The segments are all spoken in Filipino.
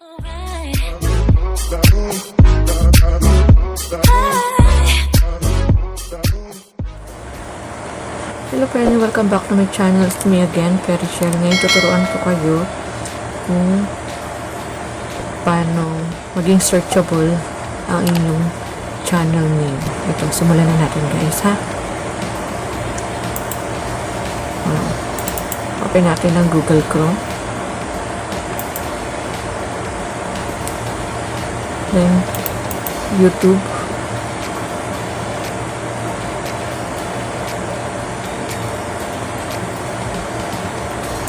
Hello friends, welcome back to my channel. It's me again, Perishel. Ngayon tuturuan ko kayo kung paano maging searchable ang inyong channel name. Ito, simulan na natin guys, ha? Open natin ang Google Chrome. Then, YouTube.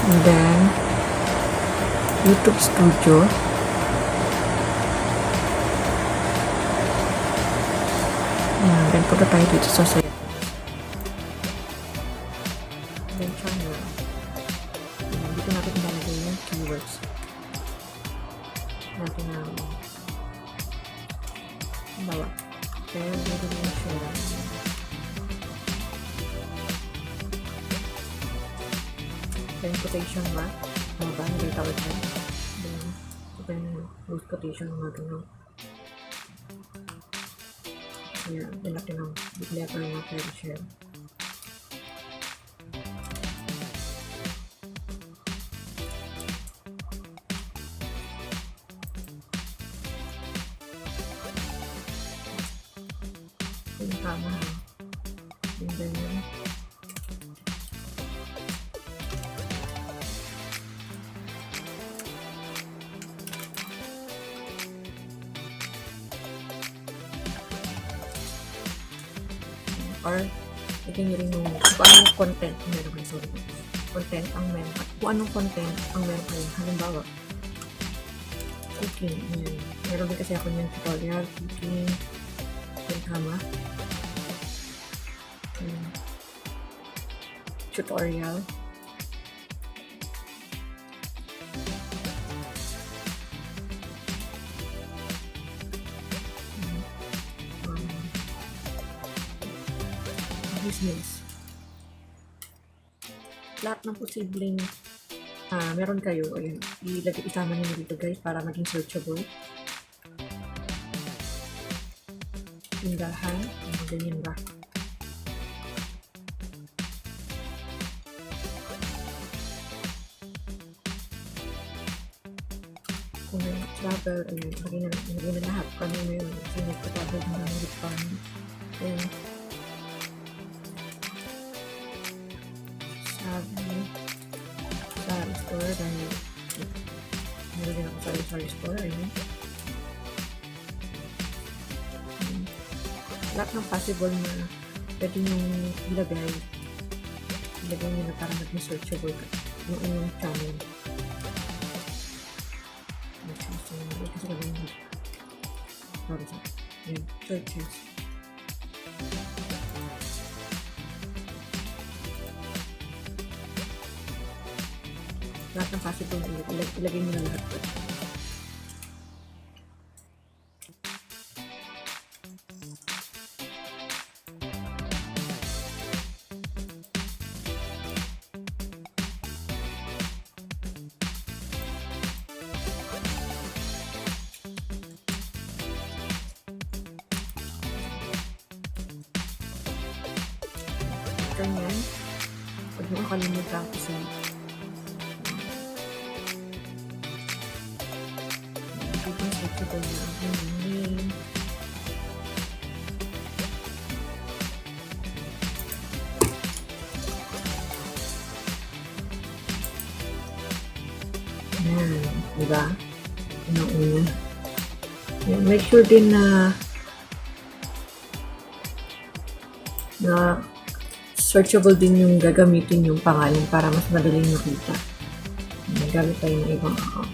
And then, YouTube Studio. Ayan, then punta tayo dito sa site. Then, channel. Ayan, dito natin ilalagay yung keywords. Natin na bawa. Kaya, dito na yung share. Then, quotation mark. Ba? Hindi tawag na. Then, close quotation mark. Ayan, nilaki ng big letter na pwede share. Yung tama ha. And then, or lagyan nyo rin yung kung anong content meron kayo. Sorry. Content ang meron kayo. Kung anong content ang meron kayo. Halimbawa, cooking. Ayan. Meron din kasi ako yung tutorial. Cooking. Yung tama. Ayan. Tutorial. Business. Lahat ng posibleng meron kayo, ayun, isama niyo dito guys para maging searchable. Tindahan, ganyan ba? Kung may travel, ayun, lagyan na lahat. Kung ano yun, kasi nagpa-travel na ng farm. Ayun. Sari store dahil meron din ako sari-sari store, ayun. Lahat ng possible na pwede nyo ilagay nyo na para maging searchable yung inyong channel. Kasi gawin nyo para sa searches. Lahat ng possible ilagay nyo na lahat. Ganyan. Huwag nyo kakalimutan kasi searchable na ang name. Ayan, diba? Una-una. Make sure din na searchable din yung gagamitin yung pangalan para mas madaling makita. Gamit tayo ng ibang account.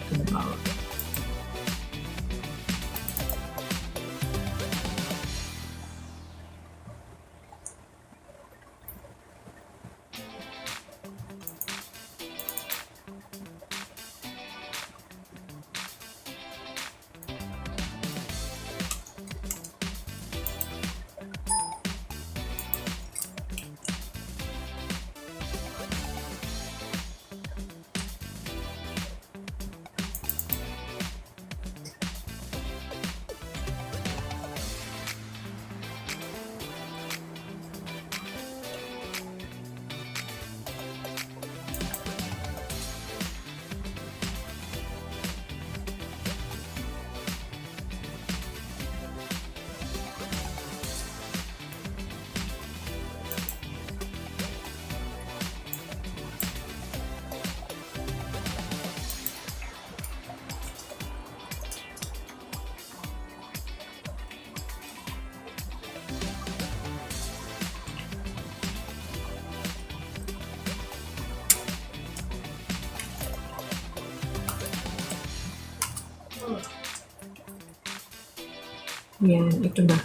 Yan, ito na.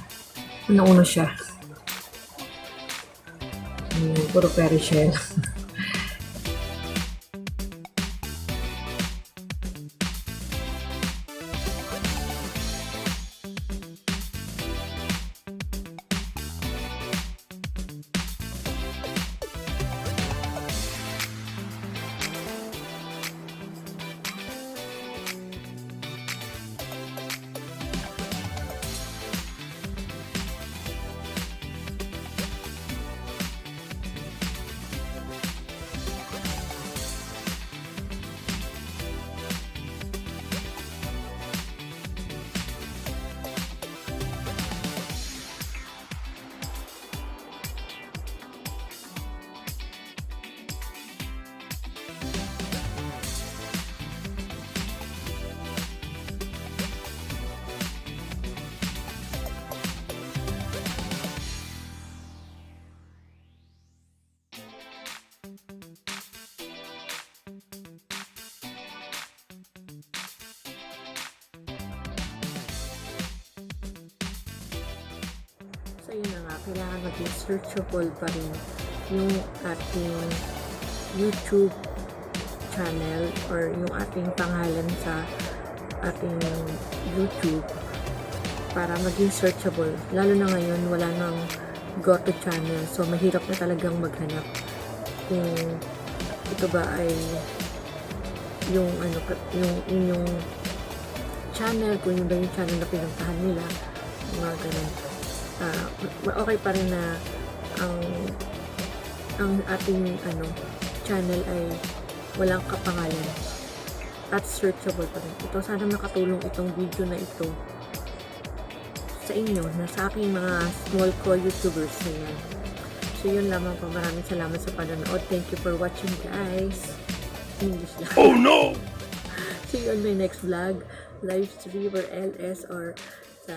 Una-una siya. Ayan, puro fairy shell. So, yun na nga, kailangan maging searchable pa rin yung ating YouTube channel or yung ating pangalan sa ating YouTube para maging searchable. Lalo na ngayon, wala nang go-to channel. So, mahirap na talagang maghanap kung ito ba ay yung ano, yung inyong channel, kung yun ba yung channel na pinuntahan nila, mga ganun. Okay pa rin na ang ating channel ay walang kapangalan at searchable pa rin. Ito, sana nakatulong itong video na ito sa inyo, na sa aking mga small co YouTubers na yan. So, yun lamang po. Maraming salamat sa panonood. Thank you for watching, guys. English lang. Oh no! See you on my next vlog, live stream or LS, or sa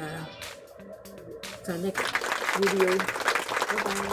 next video. Bye-bye!